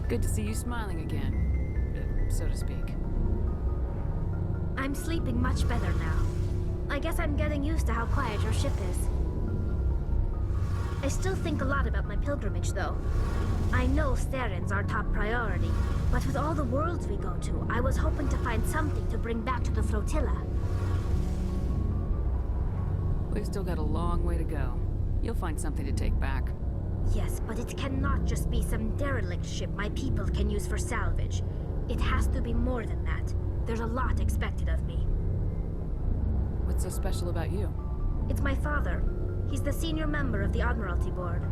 Good to see you smiling again, so to speak. I'm sleeping much better now. I guess I'm getting used to how quiet your ship is. I still think a lot about my pilgrimage, though. I know Steren's our top priority, but with all the worlds we go to, I was hoping to find something to bring back to the flotilla. We've still got a long way to go. You'll find something to take back. Yes, but it cannot just be some derelict ship my people can use for salvage. It has to be more than that. There's a lot expected of me. What's so special about you? It's my father. He's the senior member of the Admiralty Board.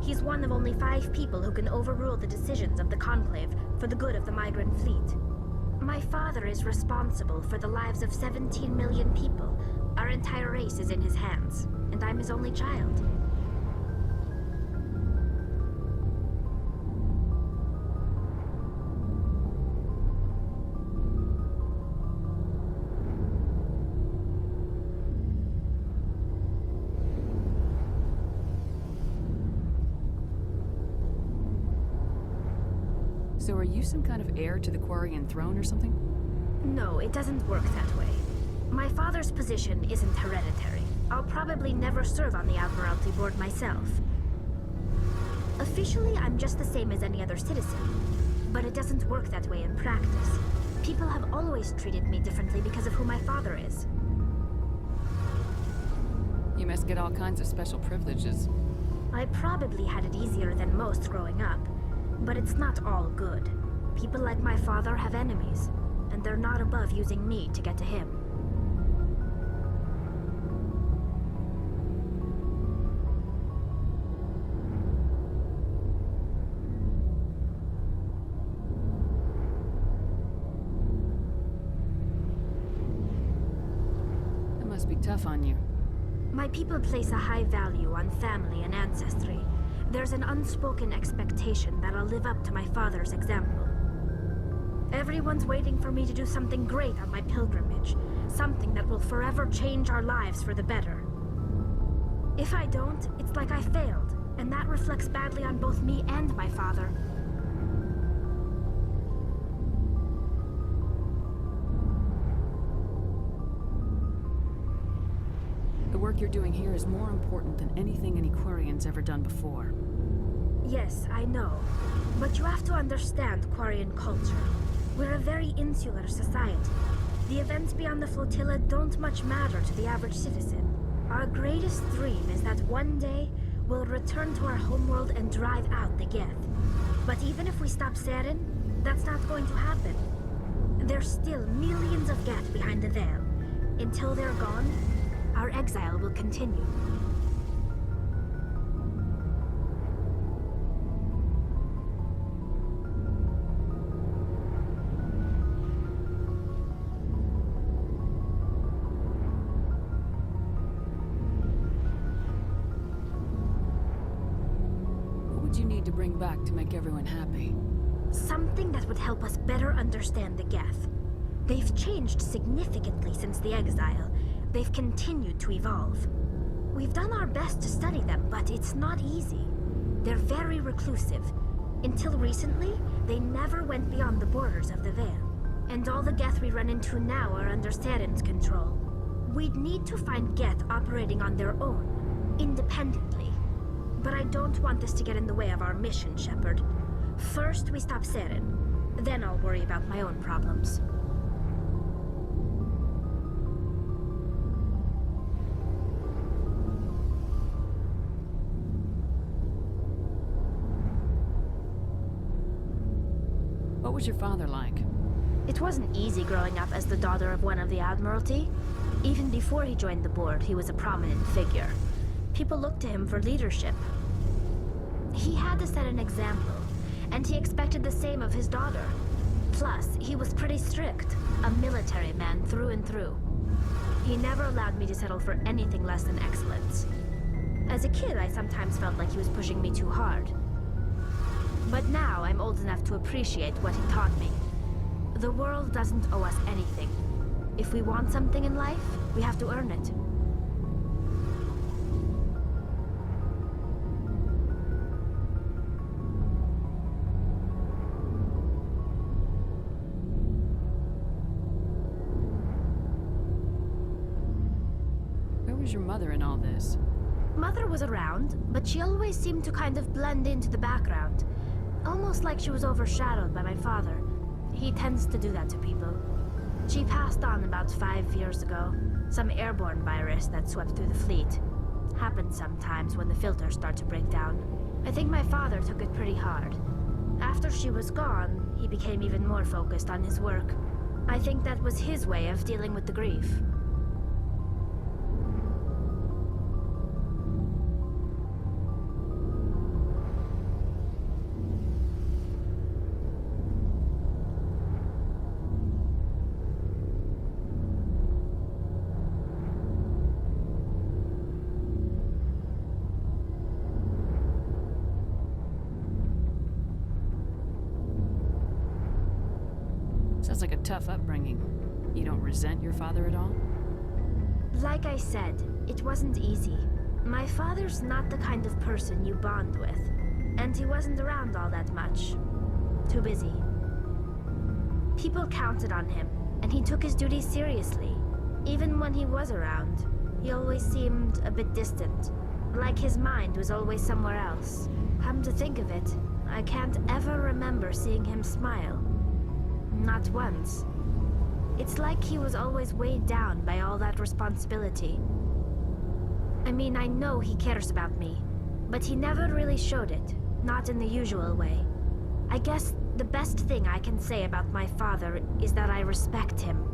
He's one of only 5 people who can overrule the decisions of the Conclave for the good of the migrant fleet. My father is responsible for the lives of 17 million people. Our entire race is in his hands, and I'm his only child. So are you some kind of heir to the Quarian throne or something? No, it doesn't work that way. My father's position isn't hereditary. I'll probably never serve on the Admiralty Board myself. Officially, I'm just the same as any other citizen. But it doesn't work that way in practice. People have always treated me differently because of who my father is. You must get all kinds of special privileges. I probably had it easier than most growing up. But it's not all good. People like my father have enemies, and they're not above using me to get to him. That must be tough on you. My people place a high value on family and ancestry. There's an unspoken expectation that I'll live up to my father's example. Everyone's waiting for me to do something great on my pilgrimage. Something that will forever change our lives for the better. If I don't, it's like I failed, and that reflects badly on both me and my father. The work you're doing here is more important than anything any Quarian's ever done before. Yes, I know. But you have to understand Quarian culture. We're a very insular society. The events beyond the flotilla don't much matter to the average citizen. Our greatest dream is that one day we'll return to our homeworld and drive out the Geth. But even if we stop Seren, that's not going to happen. There's still millions of Geth behind the veil. Until they're gone, our exile will continue. What would you need to bring back to make everyone happy? Something that would help us better understand the Geth. They've changed significantly since the exile. They've continued to evolve. We've done our best to study them, but it's not easy. They're very reclusive. Until recently, they never went beyond the borders of the Veil. And all the Geth we run into now are under Seren's control. We'd need to find Geth operating on their own, independently. But I don't want this to get in the way of our mission, Shepard. First, we stop Seren. Then I'll worry about my own problems. What was your father like? It wasn't easy growing up as the daughter of one of the Admiralty. Even before he joined the board, he was a prominent figure. People looked to him for leadership. He had to set an example, and he expected the same of his daughter. Plus, he was pretty strict, a military man through and through. He never allowed me to settle for anything less than excellence. As a kid, I sometimes felt like he was pushing me too hard. But now I'm old enough to appreciate what he taught me. The world doesn't owe us anything. If we want something in life, we have to earn it. Where's your mother in all this? Mother was around, but she always seemed to kind of blend into the background. Almost like she was overshadowed by my father. He tends to do that to people. She passed on about 5 years ago. Some airborne virus that swept through the fleet. Happens sometimes when the filters start to break down. I think my father took it pretty hard. After she was gone, he became even more focused on his work. I think that was his way of dealing with the grief. Sounds like a tough upbringing. You don't resent your father at all? Like I said, it wasn't easy. My father's not the kind of person you bond with, and he wasn't around all that much. Too busy. People counted on him, and he took his duties seriously. Even when he was around, he always seemed a bit distant, like his mind was always somewhere else. Come to think of it, I can't ever remember seeing him smile. Not once. It's like he was always weighed down by all that responsibility. I mean, I know he cares about me, but he never really showed it, not in the usual way. I guess the best thing I can say about my father is that I respect him.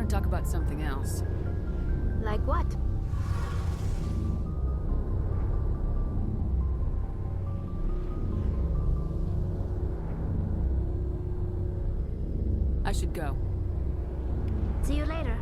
Talk about something else. Like what? I should go. See you later.